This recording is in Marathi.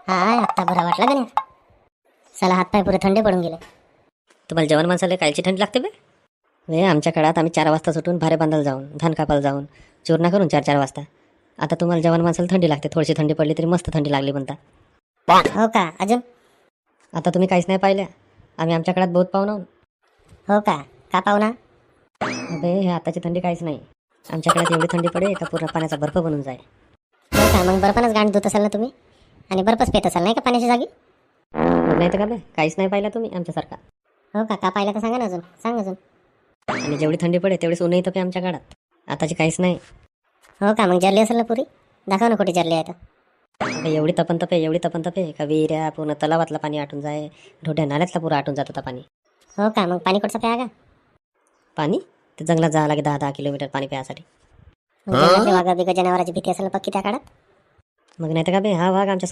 हा आत्ता बरा वाटला का नाही? चला हातपाय पुरे थंडे पडून गेले. तुम्हाला जवान माणसाला कायची थंडी लागते बे? वे आमच्या काळात आम्ही 4 वाजता सुटून भारे बांधायला जाऊन धान कापायला जाऊन चूर्ण करून 4-4 वाजता. आता तुम्हाला जवान माणसाला थंडी लागते. थोडीशी थंडी पडली तरी मस्त थंडी लागली म्हणता. हो का? अजून? आता तुम्ही काहीच नाही पाहिल्या. आम्ही आमच्या काळात बहुत पाहुणा आहोत. हो का? का पाहुणा? अबे हे आताची थंडी काहीच नाही. आमच्या काळात एवढी थंडी पडे का पूर्ण पाण्याचा बर्फ बनून जाय. हो का? मग बर्फानच गांड धुत असाल ना तुम्ही? आणि बर्फच पेत असाल नाही का पाण्याच्या जागी? नाही तर का बे काहीच नाही पाहिलं तुम्ही आमच्यासारखा. हो का? का पाहिलं तर सांगा ना अजून. सांग अजून. आणि जेवढी थंडी पडे तेवढीच ऊनही तपे आमच्या काळात. आताची काहीच नाही. हो का? मग जरली असेल ना पुरी? दाखव ना कुठे जरली आहे तर. अबे एवढी तपन तपे का विहिऱ्या पूर्ण तलावातलं पाणी आटून जाय. ढोड्या नाल्यातला पुरा आटून जात होता पाणी. हो का? मग पाणी कुठचं प्या का? पाणी ते जंगलात जावं लागे 10-10 किलोमीटर पाणी प्यासाठी. मग जंगलातल्या वाघा बिगा जनावराची भीती असेल ना पक्की त्या काळात? मग नाही तर का बे हा वाघ आमच्या